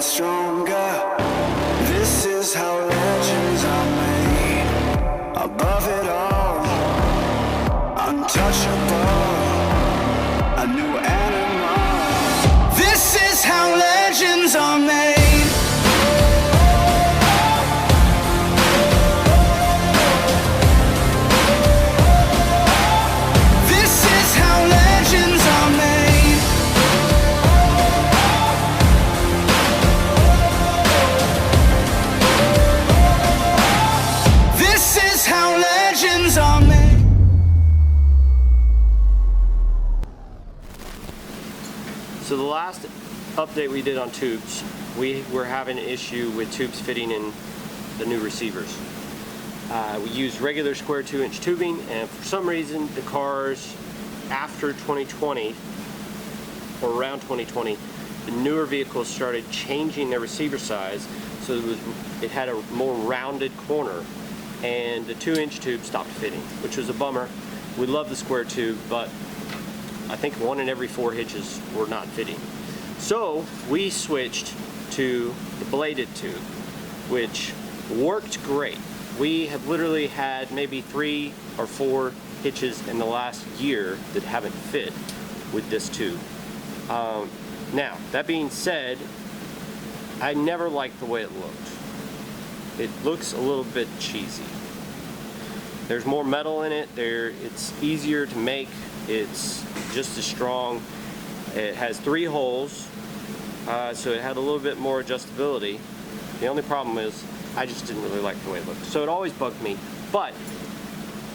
stronger. This is how legends are made. Above it all, untouchable, a new animal. This is how legends are made. This is how legends are made. This is how legends are made. So the last update we did on tubes, we were having an issue with tubes fitting in the new receivers. We used regular square 2-inch tubing, and for some reason the cars after 2020 or around 2020, the newer vehicles started changing their receiver size so it had a more rounded corner, and the 2-inch tube stopped fitting, which was a bummer. We love the square tube, but I think 1 in every 4 hitches were not fitting. So we switched to the bladed tube, which worked great. We have literally had maybe 3 or 4 hitches in the last year that haven't fit with this tube. Now, that being said, I never liked the way it looked. It looks a little bit cheesy. There's more metal in it. It's easier to make. It's just as strong. It has 3 holes, so it had a little bit more adjustability. The only problem is I just didn't really like the way it looked. So it always bugged me, but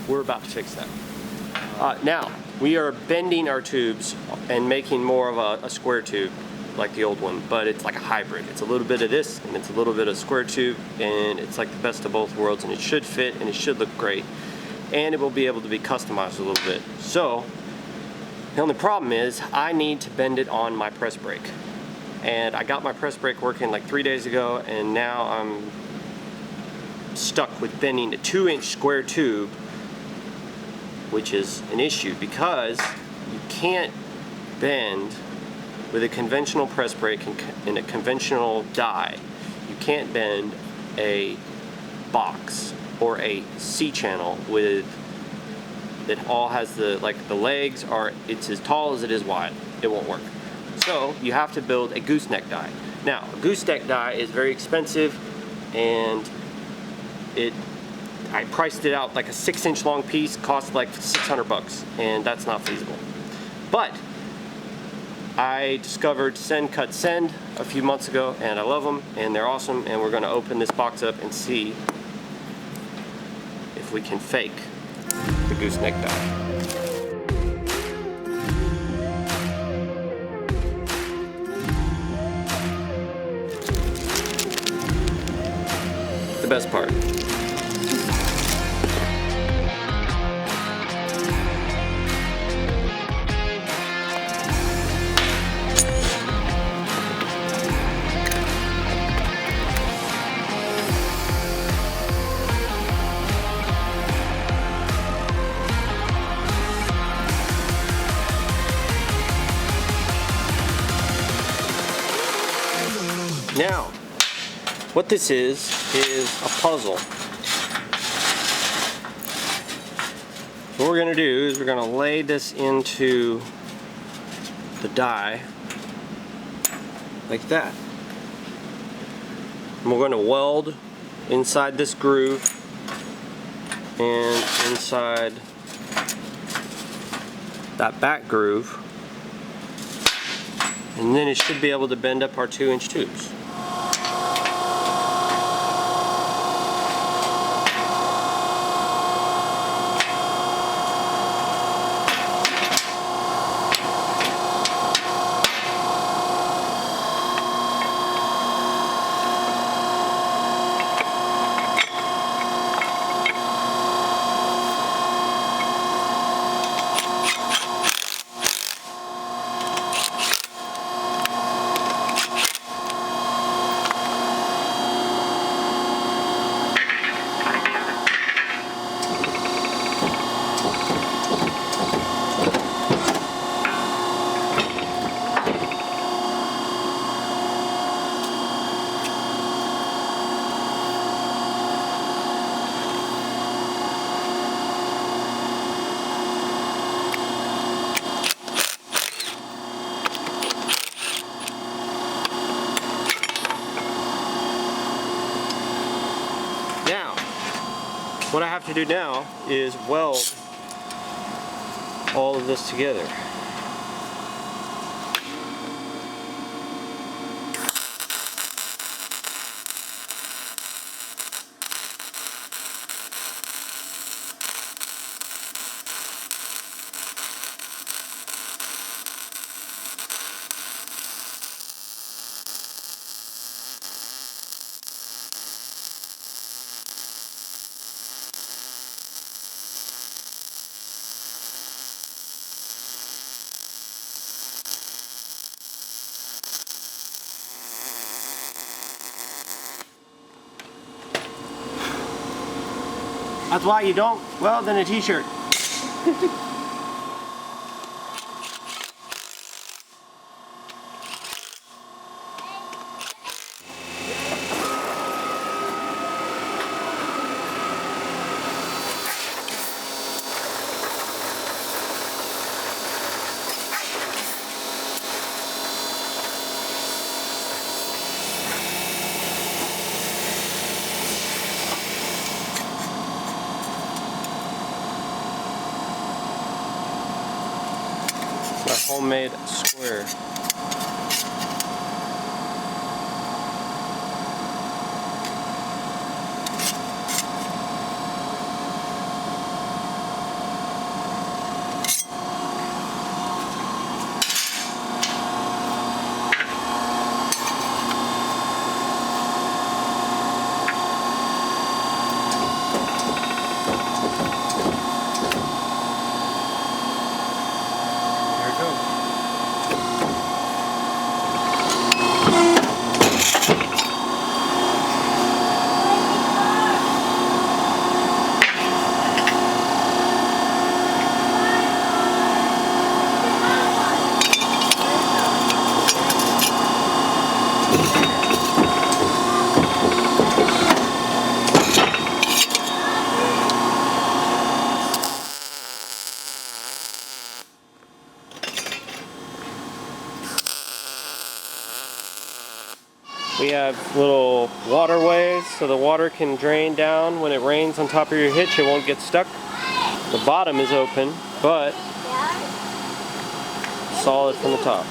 we're about to fix that. Now, we are bending our tubes and making more of a square tube like the old one, but it's like a hybrid. It's a little bit of this and it's a little bit of square tube, and it's like the best of both worlds, and it should fit and it should look great, and it will be able to be customized a little bit. So the only problem is I need to bend it on my press brake, and I got my press brake working like 3 days ago, and now I'm stuck with bending a 2-inch square tube, which is an issue because you can't bend with a conventional press brake and a conventional die. You can't bend a box or a C-channel with that all has the legs are, it's as tall as it is wide. It won't work. So you have to build a gooseneck die. Now, a gooseneck die is very expensive, and I priced it out like a 6-inch long piece, cost like $600, and that's not feasible. But I discovered Send Cut Send a few months ago, and I love them, and they're awesome, and we're going to open this box up and see if we can fake the gooseneck die. The best part. Now, what this is a puzzle. What we're going to do is we're going to lay this into the die like that. And we're going to weld inside this groove and inside that back groove, and then it should be able to bend up our 2-inch tubes. What I have to do now is weld all of this together. That's why you don't weld in a t-shirt. A homemade square. We have little waterways so the water can drain down. When it rains on top of your hitch, it won't get stuck. The bottom is open, but solid from the top.